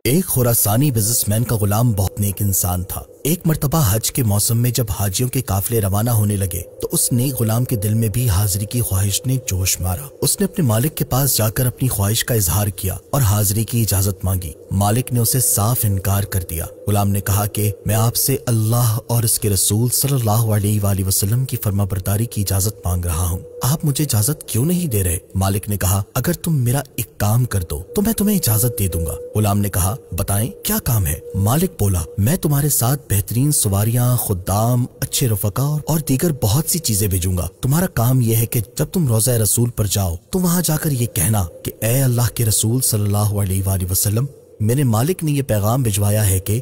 ایک Khurasani business man کا غلام بہت نیک انسان تھا۔ ایک مرتبہ حج کے موسم میں جب حاجیوں کے قافلے روانہ ہونے لگے تو اس نیک غلام کے دل میں بھی حاضری کی خواہش نے جوش مارا۔ اس نے اپنے مالک کے پاس جا کر اپنی خواہش کا اظہار کیا اور حاضری کی اجازت مانگی۔ مالک نے اسے صاف انکار کر دیا۔ غلام نے کہا کہ میں آپ سے اللہ اور اس کے رسول صلی اللہ علیہ وآلہ وسلم کی فرما برداری کی اجازت مانگ رہا ہوں، آپ مجھے اجازت کیوں نہیں دے رہے؟ مالک نے کہا اگر تم میرا ایک کام کر دو تو میں تمہیں اجازت دے دوں گا۔ غلام نے کہا بتائیں کیا کام ہے؟ مالک بولا میں تمہارے ساتھ بہترین سواریاں، خدام، اچھے رفقا اور دیگر بہت سی چیزیں بھیجوں گا۔ تمہارا کام یہ ہے کہ جب تم روضہ رسول پر جاؤ تو وہاں جا کر یہ کہنا کہ اے اللہ کے رسول صلی اللہ علیہ وآلہ وسلم، میرے مالک نے یہ پیغام بھجوایا ہے کہ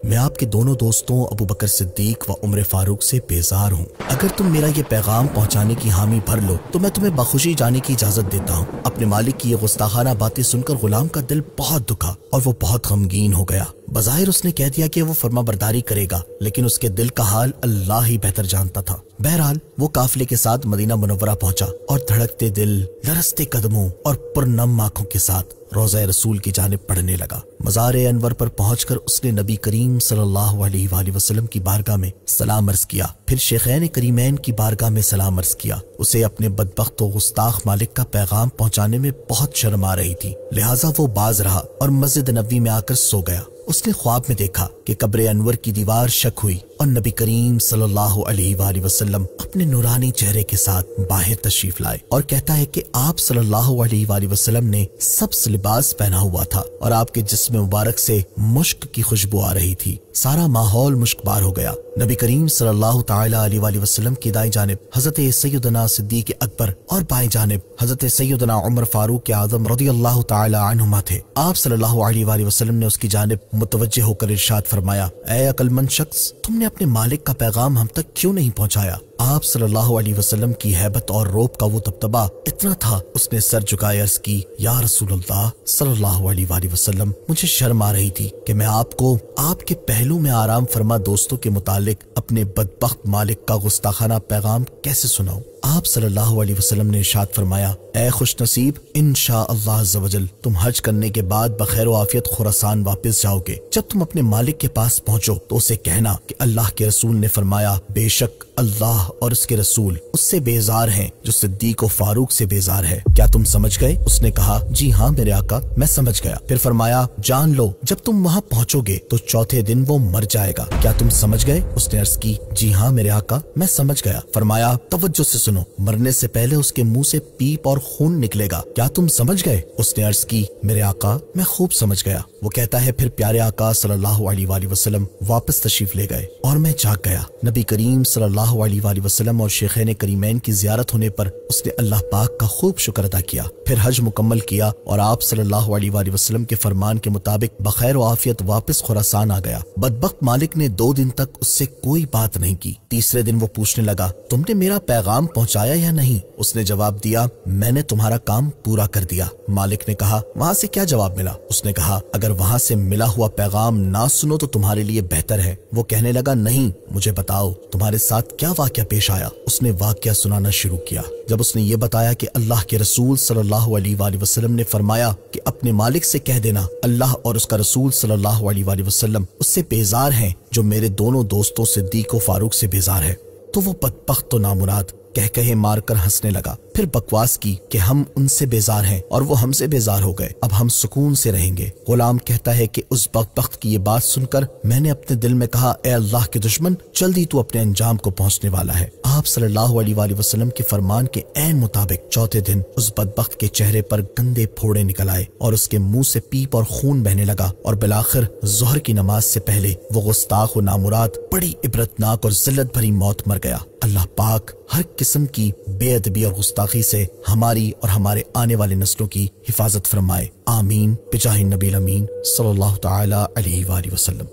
میں آپ کے دونوں دوستوں ابو بکر صدیق و عمر فاروق سے بیزار ہوں۔ اگر تم میرا یہ پیغام پہنچانے کی حامی بھر لو تو میں تمہیں بخوشی جانے کی اجازت دیتا ہوں۔ اپنے مالک کی یہ گستاخانہ باتیں سن کر غلام کا دل بہت دکھا اور وہ بہت غمگین ہو گیا۔ بظاہر اس نے کہہ دیا کہ وہ فرما برداری کرے گا، لیکن اس کے دل کا حال اللہ ہی بہتر جانتا تھا۔ بہرحال وہ قافلے کے ساتھ مدینہ منورہ پہنچا اور دھڑکتے دل، لرزتے قدموں اور پرنم آنکھوں کے ساتھ روضہ رسول کی جانب پڑھنے لگا۔ مزار انور پر پہنچ کر اس نے نبی کریم صلی اللہ علیہ وآلہ وسلم کی بارگاہ میں سلام عرض کیا، پھر شیخین کریمین کی بارگاہ میں سلام عرض کیا۔ اسے اپنے بدبخت و گستاخ مالک کا پیغام پہنچانے میں بہت شرم آ رہی تھی، لہٰذا وہ باز رہا اور مسجد نبوی میں آ کر سو گیا۔ اس نے خواب میں دیکھا کہ قبر انور کی دیوار شق ہوئی اور نبی کریم صلی اللہ علیہ وآلہ وسلم اپنے نورانی چہرے کے ساتھ باہر تشریف لائے اور کہتا ہے کہ آپ صلی اللہ علیہ وآلہ وسلم نے سبز لباس پہنا ہوا تھا اور آپ کے جسم مبارک سے مشک کی خوشبو آ رہی تھی۔ سارا ماحول مشک بار ہو گیا۔ نبی کریم صلی اللہ تعالی علیہ وآلہ وسلم کی دائیں جانب حضرت سیدنا صدیق اکبر اور بائیں جانب حضرت سیدنا عمر فاروق اعظم رضی اللہ تعالی عنہما تھے۔ آپ صلی اللہ علیہ وآلہ وسلم نے اس کی جانب متوجہ ہو کر ارشاد فرمایا، اے عقل مند شخص، تم نے اپنے مالک کا پیغام ہم تک کیوں نہیں پہنچایا؟ آپ صلی اللہ علیہ وسلم کی ہیبت اور روب کا وہ دبدبہ اتنا تھا، اس نے سر جھکائے عرض کی، یا رسول اللہ صلی اللہ علیہ وآلہ وسلم، مجھے شرم آ رہی تھی کہ میں آپ کو آپ کے پہلو میں آرام فرما دوستوں کے متعلق اپنے بدبخت مالک کا گستاخانہ پیغام کیسے سناؤں۔ آپ صلی اللہ علیہ وسلم نے ارشاد فرمایا، اے خوش نصیب، انشاءاللہ عز و جل تم حج کرنے کے بعد بخیر و عافیت خراسان واپس جاؤ گے۔ جب تم اپنے مالک کے پاس پہنچو تو اسے کہنا کہ اللہ کے رسول نے فرمایا، بے شک اللہ اور اس کے رسول اس سے بیزار ہیں جو صدیق و فاروق سے بیزار ہے۔ کیا تم سمجھ گئے؟ اس نے کہا جی ہاں میرے آقا، میں سمجھ گیا۔ پھر فرمایا، جان لو جب تم وہاں پہنچو گے تو چوتھے دن وہ مر جائے گا۔ کیا تم سمجھ گئے؟ اس نے عرض کی جی ہاں میرے آقا، میں سمجھ گیا۔ فرمایا، توجہ سے سنو، مرنے سے پہلے اس کے منہ سے پیپ اور خون نکلے گا۔ کیا تم سمجھ گئے؟ اس نے عرض کی میرے آقا، میں خوب سمجھ گیا۔ وہ کہتا ہے پھر پیارے آقا صلی اللہ علیہ وآلہ وسلم واپس تشریف لے گئے اور میں جاگ گیا۔ نبی کریم صلی اللہ علیہ وآلہ وسلم اور شیخین کریمین کی زیارت ہونے پر اس نے اللہ پاک کا خوب شکر ادا کیا، پھر حج مکمل کیا اور آپ صلی اللہ علیہ وآلہ وسلم کے فرمان کے مطابق بخیر و عافیت واپس خراسان آ گیا۔ بدبخت مالک نے 2 دن تک اس سے کوئی بات نہیں کی۔ تیسرے دن وہ پوچھنے لگا، تم نے میرا پیغام پہنچایا یا نہیں؟ اس نے جواب دیا، میں نے تمہارا کام پورا کر دیا۔ مالک نے کہا، وہاں سے کیا جواب ملا؟ اس نے کہا، اگر وہاں سے ملا ہوا پیغام نہ سنو تو تمہارے لیے بہتر ہے۔ وہ کہنے لگا، نہیں، مجھے بتاؤ تمہارے ساتھ کیا واقعہ پیش آیا؟ اس نے واقعہ سنانا شروع کیا۔ جب اس نے یہ بتایا کہ اللہ کے رسول صلی اللہ علیہ وآلہ وسلم نے فرمایا کہ اپنے مالک سے کہہ دینا اللہ اور اس کا رسول صلی اللہ علیہ وآلہ وسلم اس سے بیزار ہیں جو میرے دونوں دوستوں صدیق و فاروق سے بیزار ہے، تو وہ بدبخت و نامراد کہے مار کر ہنسنے لگا، پھر بکواس کی کہ ہم ان سے بیزار ہیں اور وہ ہم سے بیزار ہو گئے، اب ہم سکون سے رہیں گے۔ غلام کہتا ہے کہ اس بدبخت کی یہ بات سن کر میں نے اپنے دل میں کہا، اے اللہ کے دشمن، جلدی تو اپنے انجام کو پہنچنے والا ہے۔ آپ صلی اللہ علیہ وآلہ وسلم کے فرمان کے عین مطابق چوتھے دن اس بدبخت کے چہرے پر گندے پھوڑے نکل آئے اور اس کے منہ سے پیپ اور خون بہنے لگا اور بالآخر ظہر کی نماز سے پہلے وہ گستاخ و نامراد بڑی عبرتناک اور ذلت بھری موت مر گیا۔ اللہ پاک ہر قسم کی بے ادبی اور گستاخی سے ہماری اور ہمارے آنے والے نسلوں کی حفاظت فرمائے، آمین، بجاہ النبی الامین صلی اللہ تعالی علیہ وآلہ وسلم۔